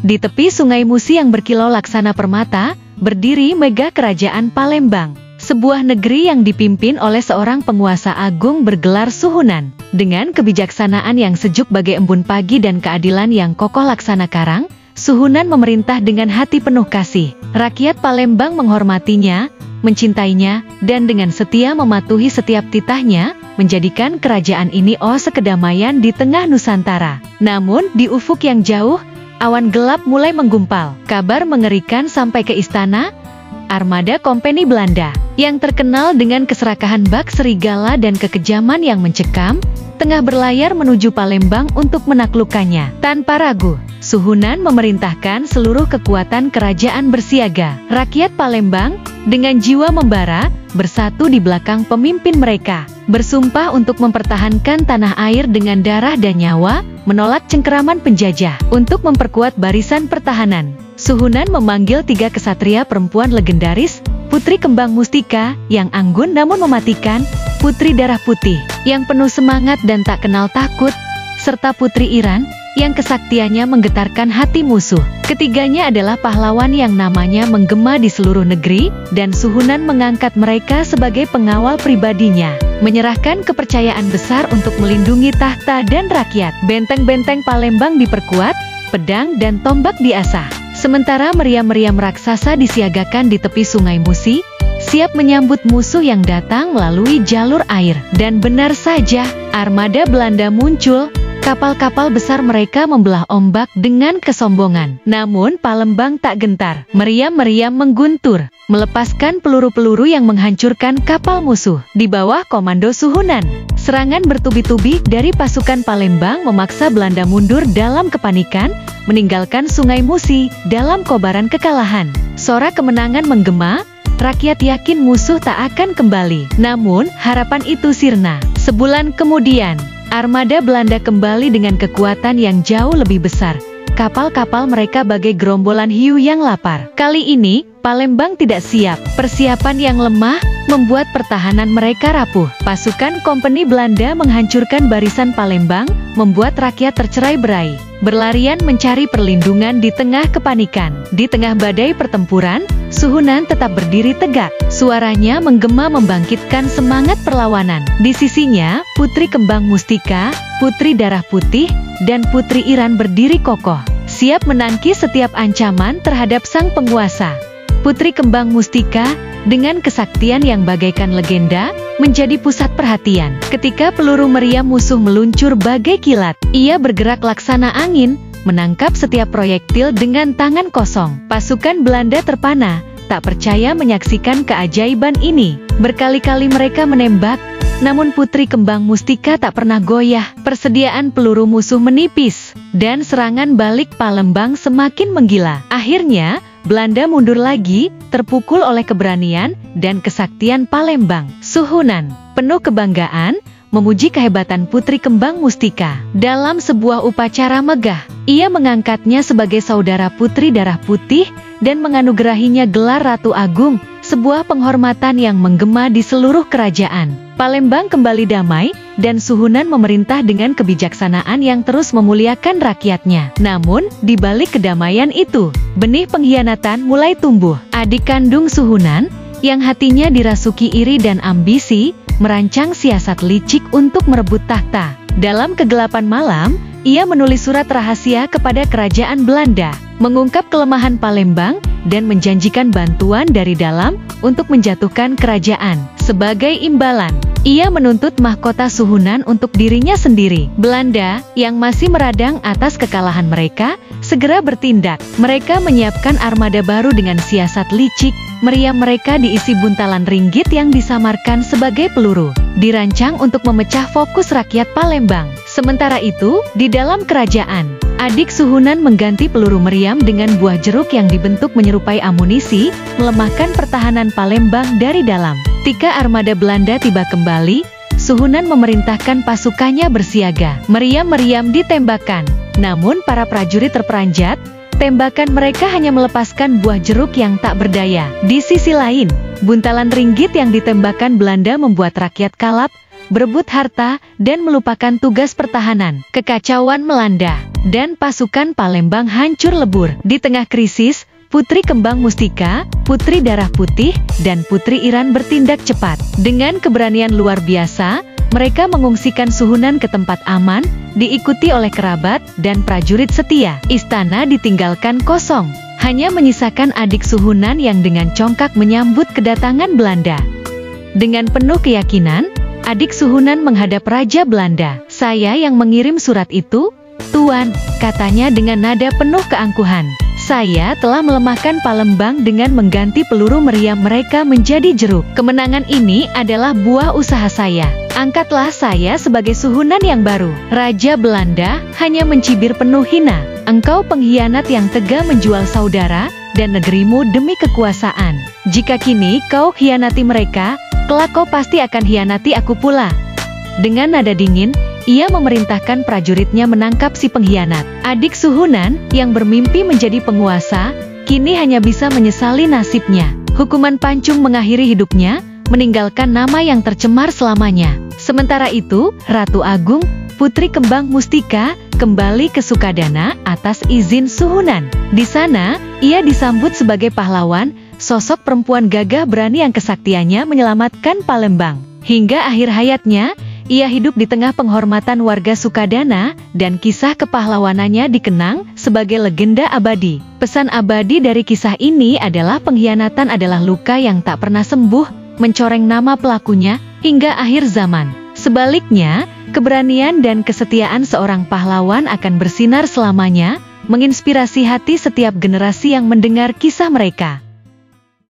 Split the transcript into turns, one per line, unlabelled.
Di tepi Sungai Musi yang berkilau laksana permata, berdiri megah Kerajaan Palembang. Sebuah negeri yang dipimpin oleh seorang penguasa agung bergelar Suhunan. Dengan kebijaksanaan yang sejuk bagai embun pagi dan keadilan yang kokoh laksana karang, Suhunan memerintah dengan hati penuh kasih. Rakyat Palembang menghormatinya, mencintainya, dan dengan setia mematuhi setiap titahnya, menjadikan kerajaan ini oase kedamaian di tengah Nusantara. Namun, di ufuk yang jauh, awan gelap mulai menggumpal. Kabar mengerikan sampai ke istana. Armada Kompeni Belanda, yang terkenal dengan keserakahan bak serigala dan kekejaman yang mencekam, tengah berlayar menuju Palembang untuk menaklukkannya. Tanpa ragu, Suhunan memerintahkan seluruh kekuatan kerajaan bersiaga. Rakyat Palembang, dengan jiwa membara, bersatu di belakang pemimpin mereka, bersumpah untuk mempertahankan tanah air dengan darah dan nyawa, menolak cengkeraman penjajah. Untuk memperkuat barisan pertahanan, Suhunan memanggil 3 kesatria perempuan legendaris, Putri Kembang Mustika, yang anggun namun mematikan, Putri Darah Putih, yang penuh semangat dan tak kenal takut, serta Putri Iran, yang kesaktiannya menggetarkan hati musuh. Ketiganya adalah pahlawan yang namanya menggema di seluruh negeri, dan Suhunan mengangkat mereka sebagai pengawal pribadinya, menyerahkan kepercayaan besar untuk melindungi tahta dan rakyat. Benteng-benteng Palembang diperkuat, pedang dan tombak diasah. Sementara meriam-meriam raksasa disiagakan di tepi Sungai Musi, siap menyambut musuh yang datang melalui jalur air. Dan benar saja, armada Belanda muncul. Kapal-kapal besar mereka membelah ombak dengan kesombongan. Namun Palembang tak gentar. Meriam-meriam mengguntur, melepaskan peluru-peluru yang menghancurkan kapal musuh. Di bawah komando Suhunan, serangan bertubi-tubi dari pasukan Palembang memaksa Belanda mundur dalam kepanikan, meninggalkan Sungai Musi dalam kobaran kekalahan. Sorak kemenangan menggema, rakyat yakin musuh tak akan kembali. Namun, harapan itu sirna. Sebulan kemudian, armada Belanda kembali dengan kekuatan yang jauh lebih besar. Kapal-kapal mereka bagai gerombolan hiu yang lapar. Kali ini, Palembang tidak siap. Persiapan yang lemah membuat pertahanan mereka rapuh. Pasukan Kompeni Belanda menghancurkan barisan Palembang, membuat rakyat tercerai-berai, berlarian mencari perlindungan di tengah kepanikan. Di tengah badai pertempuran, Suhunan tetap berdiri tegak. Suaranya menggema membangkitkan semangat perlawanan. Di sisinya, Putri Kembang Mustika, Putri Darah Putih, dan Putri Iran berdiri kokoh, siap menangkis setiap ancaman terhadap sang penguasa. Putri Kembang Mustika, dengan kesaktian yang bagaikan legenda, menjadi pusat perhatian. Ketika peluru meriam musuh meluncur bagai kilat, ia bergerak laksana angin, menangkap setiap proyektil dengan tangan kosong. Pasukan Belanda terpana, tak percaya menyaksikan keajaiban ini. Berkali-kali mereka menembak, namun Putri Kembang Mustika tak pernah goyah. Persediaan peluru musuh menipis, dan serangan balik Palembang semakin menggila. Akhirnya, Belanda mundur lagi, terpukul oleh keberanian dan kesaktian Palembang. Suhunan, penuh kebanggaan, memuji kehebatan Putri Kembang Mustika. Dalam sebuah upacara megah, ia mengangkatnya sebagai saudara Putri Darah Putih dan menganugerahinya gelar Ratu Agung, sebuah penghormatan yang menggema di seluruh kerajaan. Palembang kembali damai, dan Suhunan memerintah dengan kebijaksanaan yang terus memuliakan rakyatnya. Namun, di balik kedamaian itu, benih pengkhianatan mulai tumbuh. Adik kandung Suhunan, yang hatinya dirasuki iri dan ambisi, merancang siasat licik untuk merebut tahta. Dalam kegelapan malam, ia menulis surat rahasia kepada kerajaan Belanda, mengungkap kelemahan Palembang, dan menjanjikan bantuan dari dalam untuk menjatuhkan kerajaan. Sebagai imbalan, ia menuntut mahkota Suhunan untuk dirinya sendiri. Belanda, yang masih meradang atas kekalahan mereka, segera bertindak. Mereka menyiapkan armada baru dengan siasat licik. Meriam mereka diisi buntalan ringgit yang disamarkan sebagai peluru, dirancang untuk memecah fokus rakyat Palembang. Sementara itu, di dalam kerajaan, adik Suhunan mengganti peluru meriam dengan buah jeruk yang dibentuk menyerupai amunisi, melemahkan pertahanan Palembang dari dalam. Ketika armada Belanda tiba kembali, Suhunan memerintahkan pasukannya bersiaga. Meriam-meriam ditembakkan, namun para prajurit terperanjat. Tembakan mereka hanya melepaskan buah jeruk yang tak berdaya. Di sisi lain, buntalan ringgit yang ditembakkan Belanda membuat rakyat kalap, berebut harta, dan melupakan tugas pertahanan. Kekacauan melanda, dan pasukan Palembang hancur lebur. Di tengah krisis, Putri Kembang Mustika, Putri Darah Putih, dan Putri Iran bertindak cepat. Dengan keberanian luar biasa, mereka mengungsikan Suhunan ke tempat aman, diikuti oleh kerabat dan prajurit setia. Istana ditinggalkan kosong, hanya menyisakan adik Suhunan yang dengan congkak menyambut kedatangan Belanda. Dengan penuh keyakinan, adik Suhunan menghadap Raja Belanda. "Saya yang mengirim surat itu, Tuan," katanya dengan nada penuh keangkuhan. "Saya telah melemahkan Palembang dengan mengganti peluru meriam mereka menjadi jeruk. Kemenangan ini adalah buah usaha saya. Angkatlah saya sebagai Suhunan yang baru." Raja Belanda hanya mencibir penuh hina. "Engkau pengkhianat yang tega menjual saudara dan negerimu demi kekuasaan. Jika kini kau khianati mereka, kelak kau pasti akan khianati aku pula." Dengan nada dingin, ia memerintahkan prajuritnya menangkap si pengkhianat. Adik Suhunan yang bermimpi menjadi penguasa, kini hanya bisa menyesali nasibnya. Hukuman pancung mengakhiri hidupnya, meninggalkan nama yang tercemar selamanya. Sementara itu, Ratu Agung, Putri Kembang Mustika, kembali ke Sukadana atas izin Suhunan. Di sana, ia disambut sebagai pahlawan, sosok perempuan gagah berani yang kesaktiannya menyelamatkan Palembang. Hingga akhir hayatnya, ia hidup di tengah penghormatan warga Sukadana, dan kisah kepahlawanannya dikenang sebagai legenda abadi. Pesan abadi dari kisah ini adalah pengkhianatan adalah luka yang tak pernah sembuh, mencoreng nama pelakunya hingga akhir zaman. Sebaliknya, keberanian dan kesetiaan seorang pahlawan akan bersinar selamanya, menginspirasi hati setiap generasi yang mendengar kisah mereka.